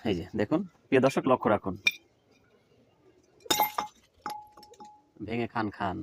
এই যে দেখুন প্রিয় দর্শক, লক্ষ্য রাখুন, ভেঙে খান খান।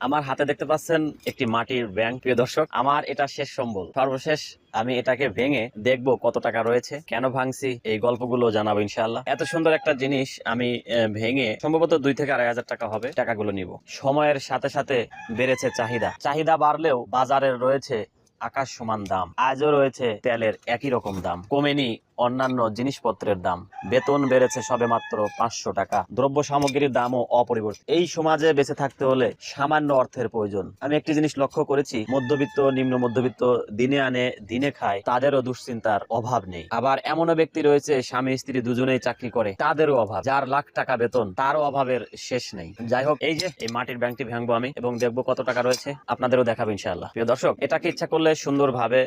আমার হাতে দেখতে পাচ্ছেন একটি মাটির ব্যাংক। প্রিয় দর্শক, আমার এটা শেষ সম্বল, সর্বশেষ আমি এটাকে ভেঙে দেখবো কত টাকা রয়েছে, কেন ভাঙছি, এই গল্পগুলো জানাবো ইনশাআল্লাহ। এত সুন্দর একটা জিনিস আমি ভেঙে সম্ভবত 2 থেকে 2.5 হাজার টাকা হবে, টাকাগুলো নিব। সময়ের সাথে সাথে বেড়েছে চাহিদা, চাহিদা বাড়লেও বাজারের রয়েছে আকাশ সমান দাম। আজও রয়েছে তেলের একই রকম দাম, কমেনি অন্যান্য জিনিসপত্রের দাম। বেতন বেড়েছে সবে মাত্র 500 টাকা, দ্রব্য সামগ্রীর দামও অপরিবর্তিত। এই সমাজে বেঁচে থাকতে হলে সামান্য অর্থের প্রয়োজন। আমি একটি জিনিস লক্ষ্য করেছি, মধ্যবিত্ত, নিম্ন মধ্যবিত্ত, দিনে আনে দিনে খায়, তাদেরও দুশ্চিন্তার অভাব নেই। আবার এমনও ব্যক্তি রয়েছে স্বামী স্ত্রী দুজনেই চাকরি করে, তাদেরও অভাব। যার লাখ টাকা বেতন, তারও অভাবের শেষ নেই। যাই হোক, এই যে এই মাটির ব্যাংকটি ভাঙবো আমি এবং দেখবো কত টাকা রয়েছে, আপনাদেরও দেখাবো ইনশাআল্লাহ। প্রিয় দর্শক, এটাকে ইচ্ছা করলে সুন্দরভাবে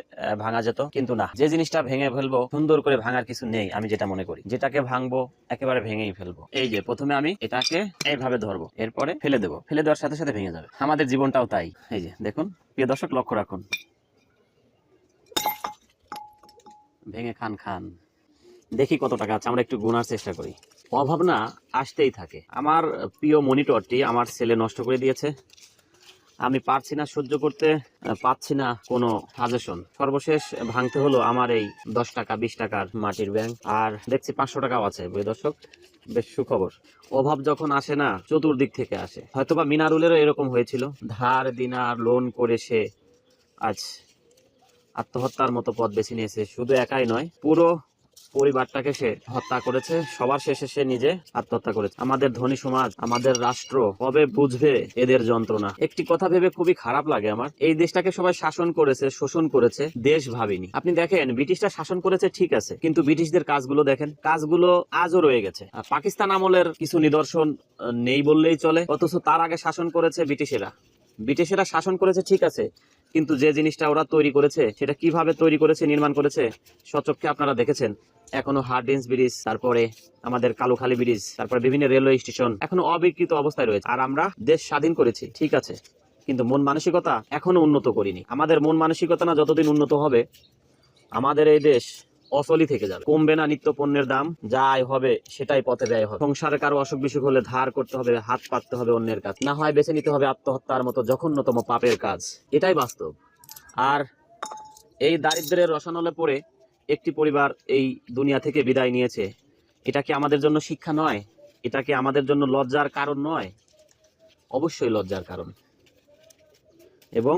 ভাঙা যেত, কিন্তু না, যে জিনিসটা ভেঙে ফেলবো সুন্দর করে ভাঙার কিছু নেই। আমি যেটা মনে করি, যেটাকে ভাঙবো একেবারে ভেঙেই ফেলবো। এই যে প্রথমে আমি এটাকে এইভাবে ধরবো, এরপরে ফেলে দেবো, ফেলে দেওয়ার সাথে সাথে ভেঙে যাবে। আমাদের জীবনটাও তাই। এই যে দেখুন প্রিয় দর্শক, লক্ষ্য রাখুন, ভেঙে খান খান। দেখি কত টাকা আছে, আমরা একটু গোনার চেষ্টা করি। অভাব না আসতেই থাকে। আমার প্রিয় মনিটরটি আমার ছেলে নষ্ট করে দিয়েছে, আমি পারছি না সহ্য করতে, পাচ্ছি না কোনো সাজেশন। সর্বশেষ ভাঙতে হলো আমার এই 10 টাকা 20 টাকার মাটির ব্যাংক, আর দেখছি 500 টাকাও আছে। প্রিয় দর্শক, বেশ সুখবর। অভাব যখন আসে না, চতুর্দিক থেকে আসে। হয়তোবা মিনারুলেরও এরকম হয়েছিল, ধার দিনার লোন করে সে আজ আত্মহত্যার মতো পথ বেছে নিয়েছে। শুধু একাই নয়, পুরো পরিবারটাকে সে হত্যা করেছে। সবার শেষে সে নিজে আত্মহত্যা করেছে। আমাদের ধনী সমাজ, আমাদের রাষ্ট্র কবে বুঝবে এদের যন্ত্রণা? একটি কথা ভেবে খুবই খারাপ লাগে আমার, এই দেশটাকে সবাই শাসন করেছে, শোষণ করেছে, দেশ ভাবেনি। আপনি দেখেন, ব্রিটিশরা শাসন করেছে ঠিক আছে, কিন্তু ব্রিটিশদের কাজগুলো দেখেন, কাজগুলো আজও রয়ে গেছে। পাকিস্তান আমলের কিছু নিদর্শন নেই বললেই চলে, অথচ তার আগে শাসন করেছে ব্রিটিশেরা। ব্রিটিশেরা শাসন করেছে ঠিক আছে, কিন্তু যে জিনিসটা ওরা তৈরি করেছে, সেটা কিভাবে তৈরি করেছে, নির্মাণ করেছে, সচক্ষে আপনারা দেখেছেন। এখনো হার্ডিন্স ব্রিজ, তারপরে আমাদের কালুখালী ব্রিজ, তারপরে বিভিন্ন রেলওয়ে স্টেশন এখনো অবিকৃত অবস্থায় রয়েছে। আর আমরা দেশ স্বাধীন করেছি ঠিক আছে, কিন্তু মন মানসিকতা এখনো উন্নত করিনি। আমাদের মন মানসিকতা না যতদিন উন্নত হবে, আমাদের এই দেশ অচলই থেকে যাবে। কমবে না নিত্য পণ্যের দাম, যাই হবে সেটাই পথে ব্যয় হবে। সংসারে কারো অসুখ বিসুখ হলে ধার করতে হবে, হাত পাততে হবে অন্যের কাছে, না হয় বেছে নিতে হবে আত্মহত্যার মতো জঘন্যতম পাপের কাজ। এটাই বাস্তব। আর এই দারিদ্র্যের রসানলে পড়ে একটি পরিবার এই দুনিয়া থেকে বিদায় নিয়েছে, এটা কি আমাদের জন্য শিক্ষা নয়? এটা কি আমাদের জন্য লজ্জার কারণ নয়? অবশ্যই লজ্জার কারণ। এবং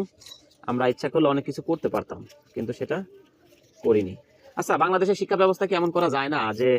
আমরা ইচ্ছা করলে অনেক কিছু করতে পারতাম, কিন্তু সেটা করিনি। আচ্ছা, বাংলাদেশের শিক্ষা ব্যবস্থা কি এমন করা যায় না যে